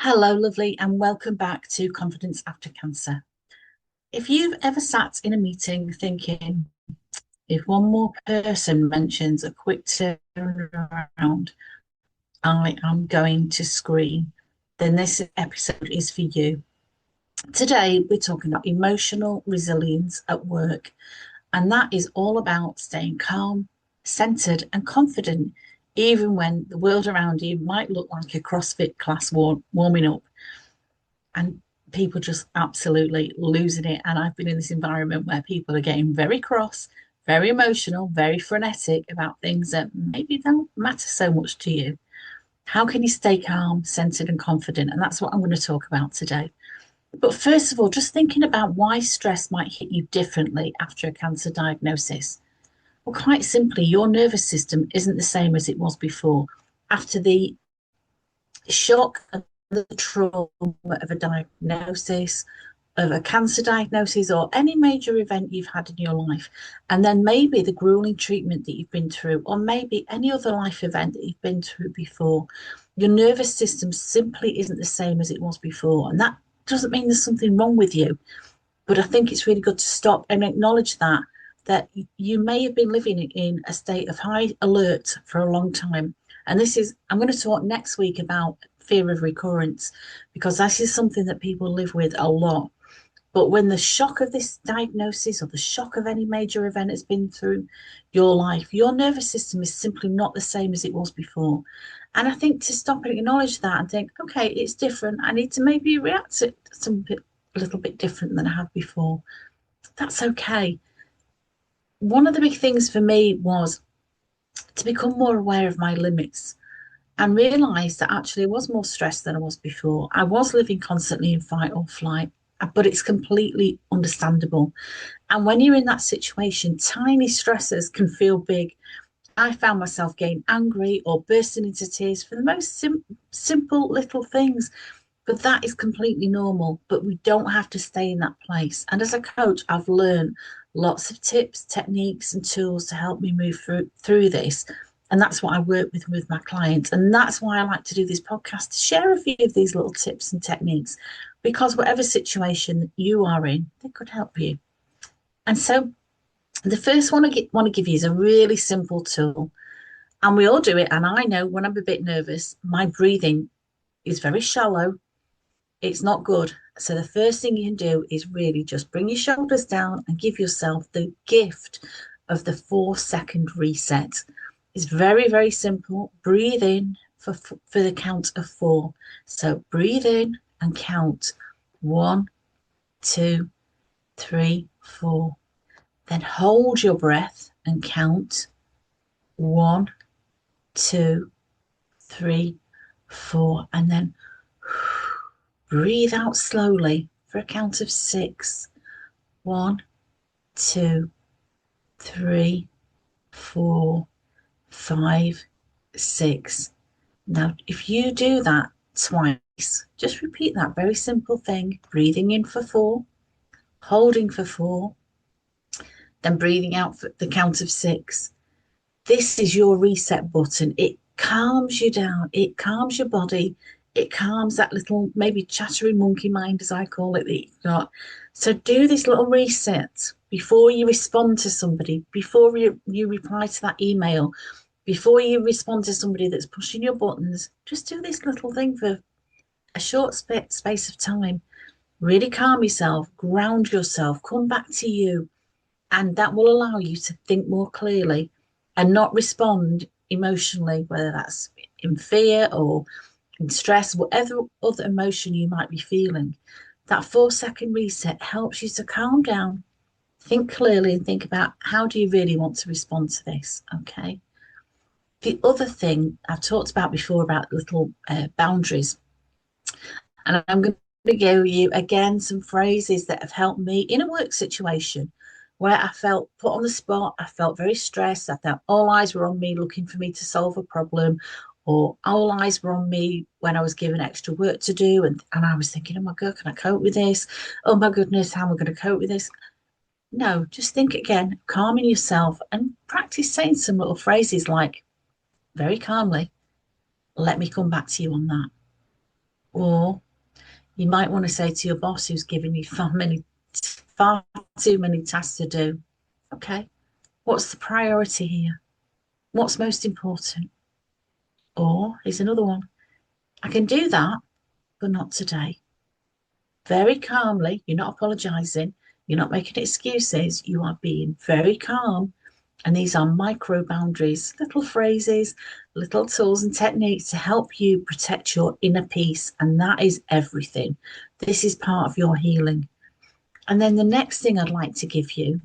Hello, lovely, and welcome back to Confidence After Cancer. If you've ever sat in a meeting thinking, if one more person mentions a quick turnaround, I am going to scream, then this episode is for you. Today, we're talking about emotional resilience at work, and that is all about staying calm, centered, and confident, even when the world around you might look like a CrossFit class warming up. And people just absolutely losing it. And I've been in this environment where people are getting very cross, very emotional, very frenetic about things that maybe don't matter so much to you. How can you stay calm, centered, and confident? And that's what I'm going to talk about today. But first of all, just thinking about why stress might hit you differently after a cancer diagnosis. Well, quite simply, your nervous system isn't the same as it was before. After the shock and the trauma of a diagnosis, of a cancer diagnosis, or any major event you've had in your life, and then maybe the grueling treatment that you've been through, or maybe any other life event that you've been through before, your nervous system simply isn't the same as it was before. And that doesn't mean there's something wrong with you, but I think it's really good to stop and acknowledge that you may have been living in a state of high alert for a long time. And I'm going to talk next week about fear of recurrence, because that is something that people live with a lot. But when the shock of this diagnosis or the shock of any major event has been through your life, your nervous system is simply not the same as it was before. And I think to stop and acknowledge that and think, okay, it's different. I need to maybe react to something a little bit different than I have before. That's okay. One of the big things for me was to become more aware of my limits and realize that actually I was more stressed than I was before. I was living constantly in fight or flight, but it's completely understandable. And when you're in that situation, tiny stresses can feel big. I found myself getting angry or bursting into tears for the most simple little things. But that is completely normal. But we don't have to stay in that place. And as a coach, I've learned lots of tips, techniques, and tools to help me move through this. And that's what I work with my clients. And that's why I like to do this podcast, to share a few of these little tips and techniques, because whatever situation you are in, they could help you. And so the first one I want to give you is a really simple tool. And we all do it. And I know when I'm a bit nervous, my breathing is very shallow. It's not good. So the first thing you can do is really just bring your shoulders down and give yourself the gift of the 4 second reset. It's very, very simple. Breathe in for the count of 4. So breathe in and count 1, 2, 3, 4. Then hold your breath and count 1, 2, 3, 4. And then breathe out slowly for a count of 6. 1, 2, 3, 4, 5, 6. Now, if you do that twice, just repeat that very simple thing. Breathing in for 4, holding for 4, then breathing out for the count of 6. This is your reset button. It calms you down. It calms your body. It calms that little, maybe chattery monkey mind, as I call it, that you've got. So do this little reset before you respond to somebody, before you reply to that email, before you respond to somebody that's pushing your buttons. Just do this little thing for a short space of time. Really calm yourself, ground yourself, come back to you, and that will allow you to think more clearly and not respond emotionally, whether that's in fear or in stress, whatever other emotion you might be feeling. That 4 second reset helps you to calm down, think clearly, and think about, how do you really want to respond to this? Okay. The other thing I've talked about before about little boundaries, and I'm going to give you again some phrases that have helped me in a work situation where I felt put on the spot. I felt very stressed. I felt all eyes were on me looking for me to solve a problem, or all eyes were on me when I was given extra work to do. And I was thinking, oh my God, can I cope with this? Oh my goodness, how am I going to cope with this? No, just think again, calming yourself, and practice saying some little phrases like, very calmly, let me come back to you on that. Or you might want to say to your boss who's giving you far too many tasks to do, okay, what's the priority here? What's most important? Or here's another one. I can do that, but not today. Very calmly, you're not apologizing, you're not making excuses, you are being very calm. And these are micro boundaries, little phrases, little tools and techniques to help you protect your inner peace. And that is everything. This is part of your healing. And then the next thing I'd like to give you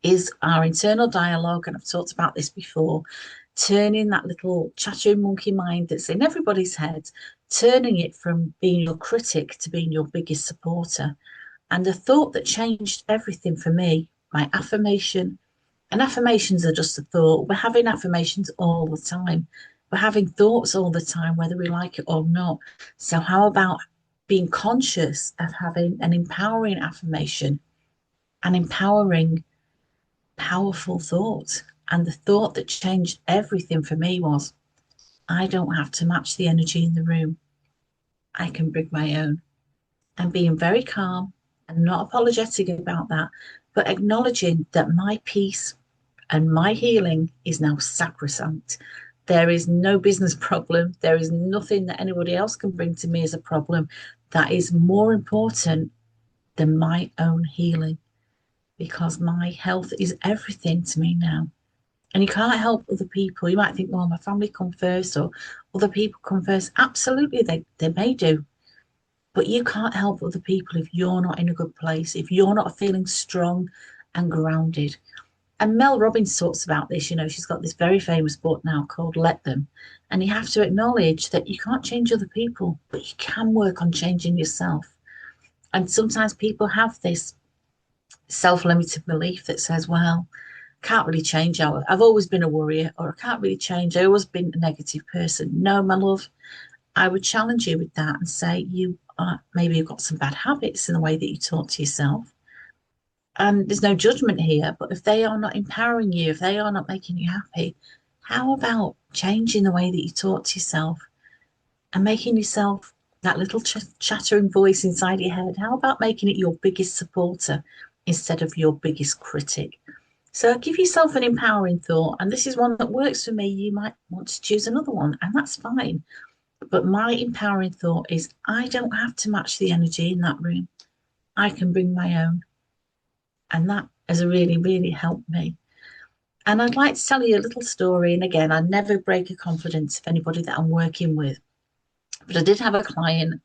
is our internal dialogue. And I've talked about this before, turning that little chattering monkey mind that's in everybody's head, turning it from being your critic to being your biggest supporter. And the thought that changed everything for me, my affirmation, and affirmations are just a thought. We're having affirmations all the time. We're having thoughts all the time, whether we like it or not. So, how about being conscious of having an empowering affirmation, an empowering, powerful thought? And the thought that changed everything for me was I don't have to match the energy in the room. I can bring my own. And being very calm and not apologetic about that, but acknowledging that my peace and my healing is now sacrosanct. There is no business problem. There is nothing that anybody else can bring to me as a problem that is more important than my own healing, because my health is everything to me now. And you can't help other people. You might think, well, my family come first or other people come first. Absolutely, they may do. But you can't help other people if you're not in a good place, if you're not feeling strong and grounded. And Mel Robbins talks about this. She's got this very famous book now called Let Them. And you have to acknowledge that you can't change other people, but you can work on changing yourself. And sometimes people have this self-limited belief that says, well, I can't really change. I've always been a worrier, or I can't really change. I've always been a negative person. No, my love, I would challenge you with that and say maybe you've got some bad habits in the way that you talk to yourself. And there's no judgment here, but if they are not empowering you, if they are not making you happy, how about changing the way that you talk to yourself and making yourself that little chattering voice inside your head? How about making it your biggest supporter instead of your biggest critic? So give yourself an empowering thought. And this is one that works for me. You might want to choose another one, and that's fine. But my empowering thought is I don't have to match the energy in that room. I can bring my own. And that has really, really helped me. And I'd like to tell you a little story. And again, I never break a confidence of anybody that I'm working with. But I did have a client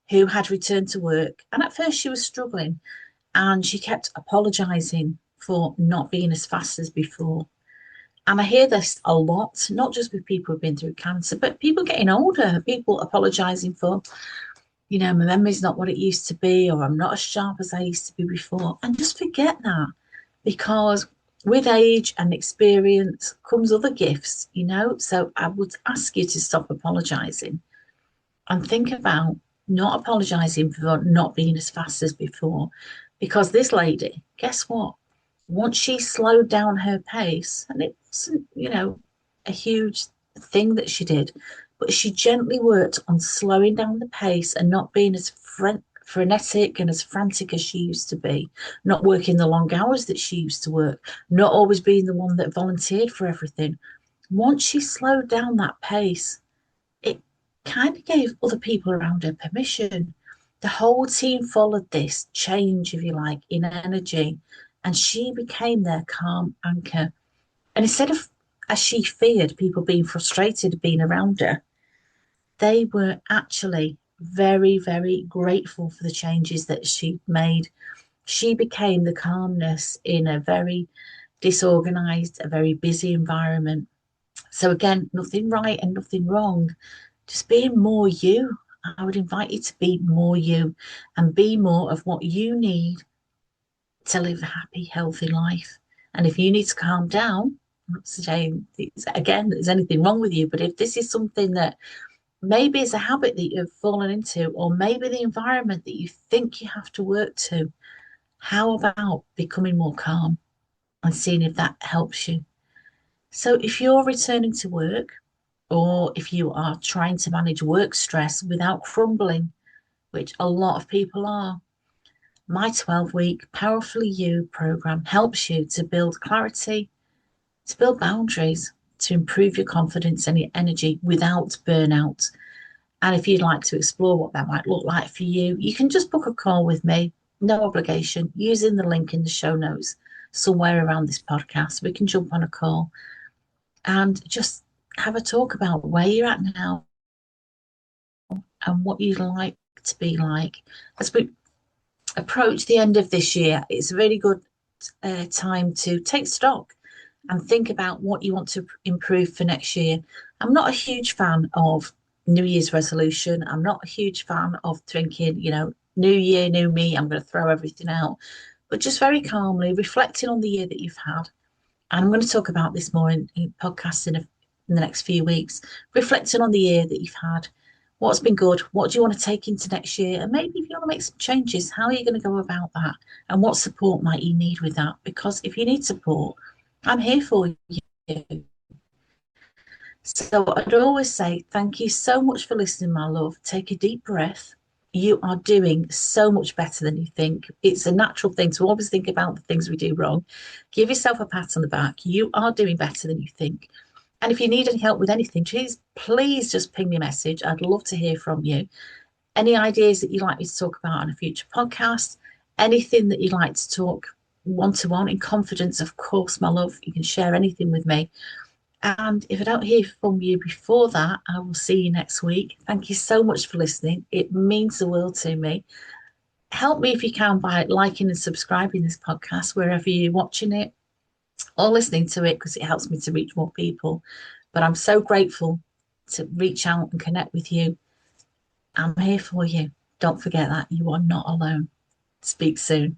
who had returned to work. And at first, she was struggling and she kept apologizing for not being as fast as before. And I hear this a lot, not just with people who've been through cancer, but people getting older, people apologizing for, my memory's not what it used to be, or I'm not as sharp as I used to be before. And just forget that, because with age and experience comes other gifts. So I would ask you to stop apologizing and think about not apologizing for not being as fast as before. Because this lady, guess what? Once she slowed down her pace, and it wasn't, a huge thing that she did, but she gently worked on slowing down the pace and not being as frenetic and as frantic as she used to be, not working the long hours that she used to work, not always being the one that volunteered for everything. Once she slowed down that pace, it kind of gave other people around her permission. The whole team followed this change, if you like, in energy, and she became their calm anchor. And instead of, as she feared, people being frustrated being around her, they were actually very, very grateful for the changes that she made. She became the calmness in a very disorganized, a very busy environment. So, again, nothing right and nothing wrong, just being more you. I would invite you to be more you and be more of what you need to live a happy, healthy life. And if you need to calm down, I'm not saying again there's anything wrong with you, but if this is something that maybe it's a habit that you've fallen into, or maybe the environment that you think you have to work to, how about becoming more calm and seeing if that helps you? So if you're returning to work or if you are trying to manage work stress without crumbling, which a lot of people are. My 12-week Powerfully You program helps you to build clarity, to build boundaries, to improve your confidence and your energy without burnout. And if you'd like to explore what that might look like for you, you can just book a call with me, no obligation, using the link in the show notes somewhere around this podcast. We can jump on a call and just have a talk about where you're at now and what you'd like to be like. As we approach the end of this year, it's a really good time to take stock and think about what you want to improve for next year. I'm not a huge fan of New Year's resolution. I'm not a huge fan of thinking, new year, new me, I'm going to throw everything out. But just very calmly reflecting on the year that you've had. And I'm going to talk about this more in podcasts in the next few weeks, reflecting on the year that you've had. What's been good? What do you want to take into next year? And maybe if you want to make some changes, how are you going to go about that? And what support might you need with that? Because if you need support, I'm here for you. So I'd always say thank you so much for listening, my love. Take a deep breath. You are doing so much better than you think. It's a natural thing to always think about the things we do wrong. Give yourself a pat on the back. You are doing better than you think. And if you need any help with anything, please just ping me a message. I'd love to hear from you. Any ideas that you'd like me to talk about on a future podcast, anything that you'd like to talk one to one in confidence, of course, my love, you can share anything with me. And if I don't hear from you before that, I will see you next week. Thank you so much for listening. It means the world to me. Help me if you can by liking and subscribing this podcast wherever you're watching it or listening to it, because it helps me to reach more people. But I'm so grateful to reach out and connect with you. I'm here for you. Don't forget that you are not alone. Speak soon.